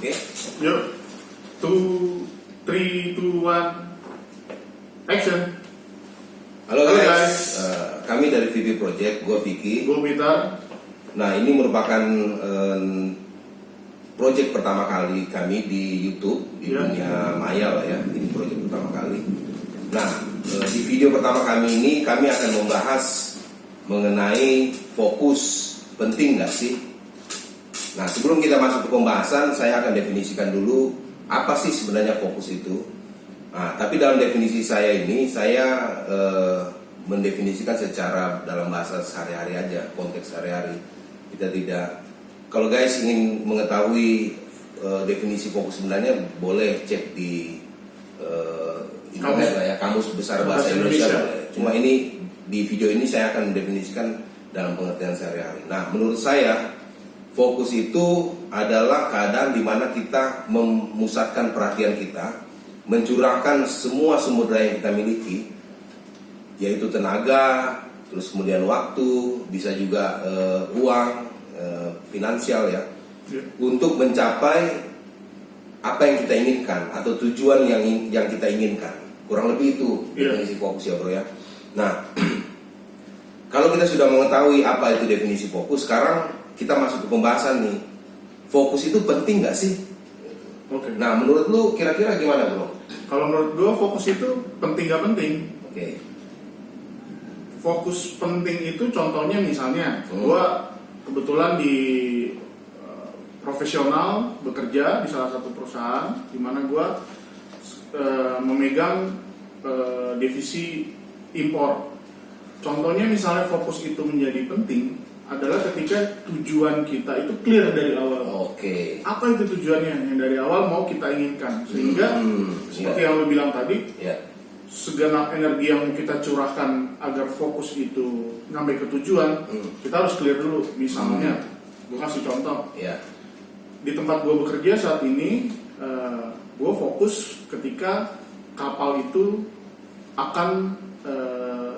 Oke. Yuk. 2, 3, 2, 1. Action. Halo Halo, guys. guys. Kami dari VP Project, gue Vicky. Gue Peter. Nah, ini merupakan project pertama kali kami di YouTube, di dunia maya lah ya. Ini project pertama kali. Nah, di video pertama kami ini kami akan membahas mengenai fokus. Penting nggak sih? Nah, sebelum kita masuk ke pembahasan, saya akan definisikan dulu apa sih sebenarnya fokus itu. Nah, tapi dalam definisi saya ini, saya mendefinisikan secara dalam bahasa sehari-hari aja, konteks sehari-hari. Kita tidak, kalau guys ingin mengetahui definisi fokus sebenarnya, boleh cek di internet lah ya, Kamus Besar Bahasa Indonesia. Cuma ini di video ini saya akan mendefinisikan dalam pengertian sehari-hari. Nah, menurut saya fokus itu adalah keadaan di mana kita memusatkan perhatian kita, mencurahkan semua sumber daya yang kita miliki, yaitu tenaga, terus kemudian waktu, bisa juga uang, finansial ya, untuk mencapai apa yang kita inginkan atau tujuan yang kita inginkan. Kurang lebih itu definisi fokus ya bro ya. Nah, kalau kita sudah mengetahui apa itu definisi fokus, sekarang kita masuk ke pembahasan nih. Fokus itu penting nggak sih? Oke. Nah, menurut lu kira-kira gimana bro? Kalau menurut gue fokus itu penting gak penting? Oke. Fokus penting itu contohnya misalnya gue kebetulan di profesional bekerja di salah satu perusahaan di mana gue memegang divisi impor. Contohnya misalnya fokus itu menjadi penting adalah ketika tujuan kita itu clear dari awal. Oke. Apa itu tujuannya yang dari awal mau kita inginkan, sehingga seperti yang lo bilang tadi, segenap energi yang kita curahkan agar fokus itu sampai ke tujuan, kita harus clear dulu. Misalnya, gue kasih contoh, di tempat gue bekerja saat ini, gue fokus ketika kapal itu akan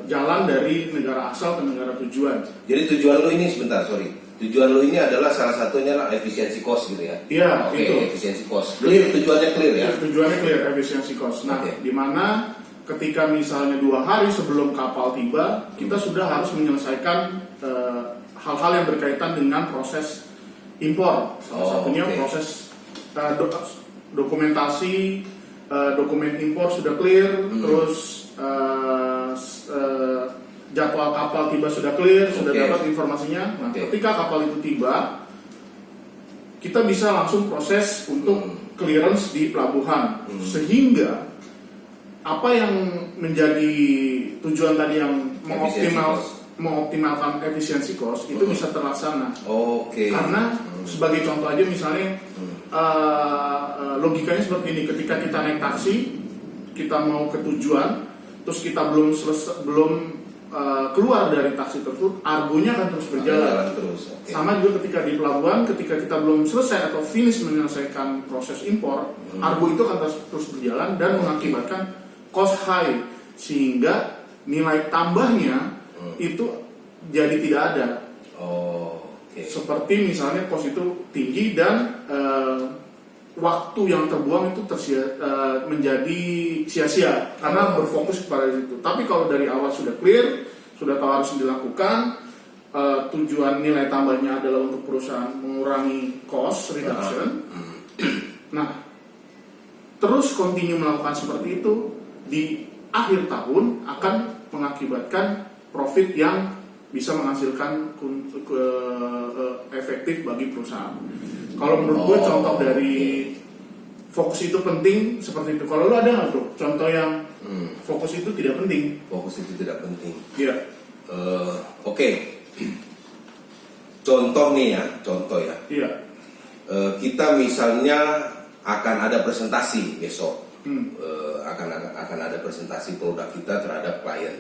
jalan dari negara asal ke negara tujuan. Jadi tujuan lo ini tujuan lo ini adalah salah satunya lah efisiensi cost gitu ya? Iya, itu. Efisiensi cost. Clear, tujuannya clear ya? Tujuannya clear, efisiensi cost. Nah, di mana ketika misalnya 2 hari sebelum kapal tiba, kita sudah harus menyelesaikan hal-hal yang berkaitan dengan proses impor. Salah satunya proses dokumentasi, dokumen impor sudah clear, terus jadwal kapal tiba sudah clear, sudah dapat informasinya. Nah, ketika kapal itu tiba, kita bisa langsung proses untuk clearance di pelabuhan, sehingga apa yang menjadi tujuan tadi yang mengoptimalkan efisiensi cost itu bisa terlaksana. Karena sebagai contoh aja misalnya logikanya seperti ini: ketika kita naik taksi, kita mau ke tujuan, terus kita belum keluar dari taksi tersebut, argonya akan terus berjalan. Sama juga ketika di pelabuhan, ketika kita belum selesai atau finish menyelesaikan proses impor, argo itu akan terus berjalan dan mengakibatkan cost high, sehingga nilai tambahnya itu jadi tidak ada. Seperti misalnya cost itu tinggi dan waktu yang terbuang itu menjadi sia-sia karena berfokus kepada itu. Tapi kalau dari awal sudah clear, sudah tahu harus dilakukan, tujuan nilai tambahnya adalah untuk perusahaan mengurangi cost reduction. Nah, terus continue melakukan seperti itu, di akhir tahun akan mengakibatkan profit yang bisa menghasilkan efektif bagi perusahaan. Kalau menurut gue contoh dari fokus itu penting seperti itu. Kalau lu ada nggak bro contoh yang fokus itu tidak penting? Fokus itu tidak penting. Iya. Oke. Contoh ya. Iya. Kita misalnya akan ada presentasi besok. Akan ada presentasi produk kita terhadap klien.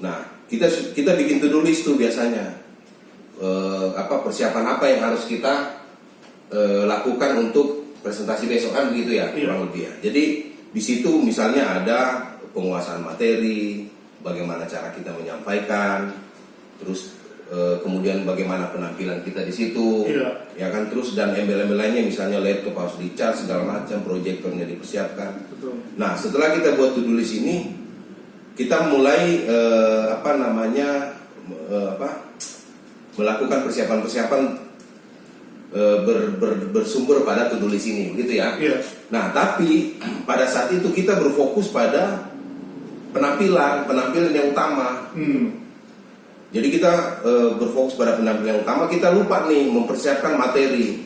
Nah, kita bikin to-do list tuh biasanya. Persiapan apa yang harus kita lakukan untuk presentasi besok, kan begitu ya, kurang lebih ya. Jadi di situ misalnya ada penguasaan materi, bagaimana cara kita menyampaikan, terus kemudian bagaimana penampilan kita di situ, Iya. ya kan, terus dan embel-embel lainnya, misalnya laptop harus dicas segala macam, proyektornya dipersiapkan. Betul. Nah, setelah kita buat to-do list ini, kita mulai melakukan persiapan-persiapan bersumber pada to-do list ini, begitu ya. Iya. Nah, tapi pada saat itu kita berfokus pada penampilan yang utama. Jadi kita berfokus pada penampilan yang utama, kita lupa nih mempersiapkan materi.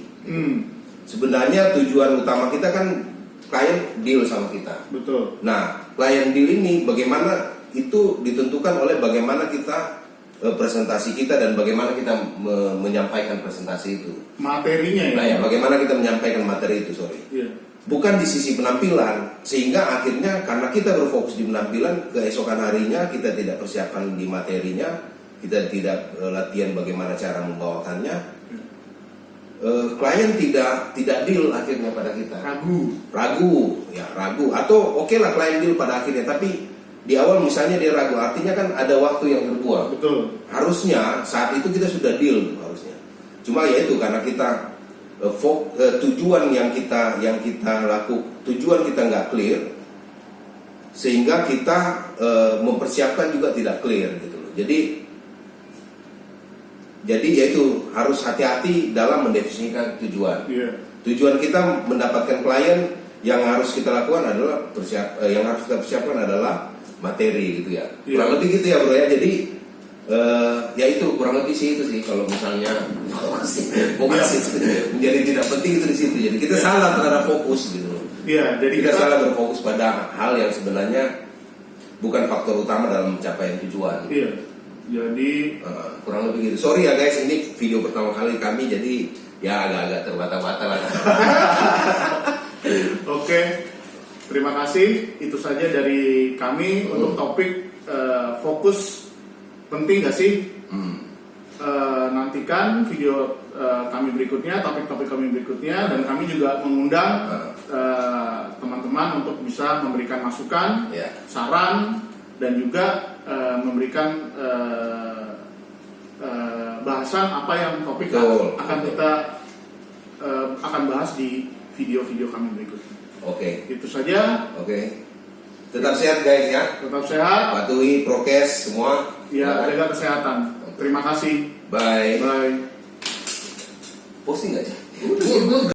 Sebenarnya tujuan utama kita kan klien deal sama kita. Betul. Nah, klien deal ini bagaimana itu ditentukan oleh bagaimana kita presentasi kita dan bagaimana kita menyampaikan presentasi itu. Materinya ya. Nah ya, bagaimana kita menyampaikan materi itu, sorry. Iya. Bukan di sisi penampilan, sehingga akhirnya karena kita berfokus di penampilan, keesokan harinya kita tidak persiapan di materinya, kita tidak latihan bagaimana cara membawakannya. Klien tidak deal akhirnya pada kita. Ragu, atau oke lah klien deal pada akhirnya, tapi di awal misalnya dia ragu, artinya kan ada waktu yang terbuang. Betul. Harusnya saat itu kita sudah deal harusnya. Cuma ya itu karena kita tujuan yang kita lakukan, tujuan kita nggak clear, sehingga kita mempersiapkan juga tidak clear gitu loh. Jadi ya itu harus hati-hati dalam mendefinisikan tujuan. Iya. Tujuan kita mendapatkan klien, yang harus kita lakukan adalah yang harus kita persiapkan adalah materi gitu ya. Iya. Kurang lebih gitu ya bro ya. Jadi ya itu kurang lebih sih itu sih, kalau misalnya fokus itu menjadi tidak penting itu di situ. Jadi kita salah terhadap fokus gitu loh. Iya, jadi Kita salah berfokus pada hal yang sebenarnya bukan faktor utama dalam pencapaian tujuan. Iya. Jadi Kurang lebih gitu. Sorry ya guys, ini video pertama kali kami, jadi ya agak-agak terbata-bata lah. oke. Terima kasih. Itu saja dari kami untuk topik fokus penting gak sih? Nantikan video kami berikutnya, topik-topik kami berikutnya, dan kami juga mengundang teman-teman untuk bisa memberikan masukan, Ya. saran, dan juga memberikan bahasan apa yang topik Betul. akan kita akan bahas di video-video kami berikutnya. Oke. Itu saja. Oke. Tetap sehat guys ya. Tetap sehat. Patuhi prokes semua. Ya, jaga kesehatan. Terima kasih. Bye. Bye. Posting aja.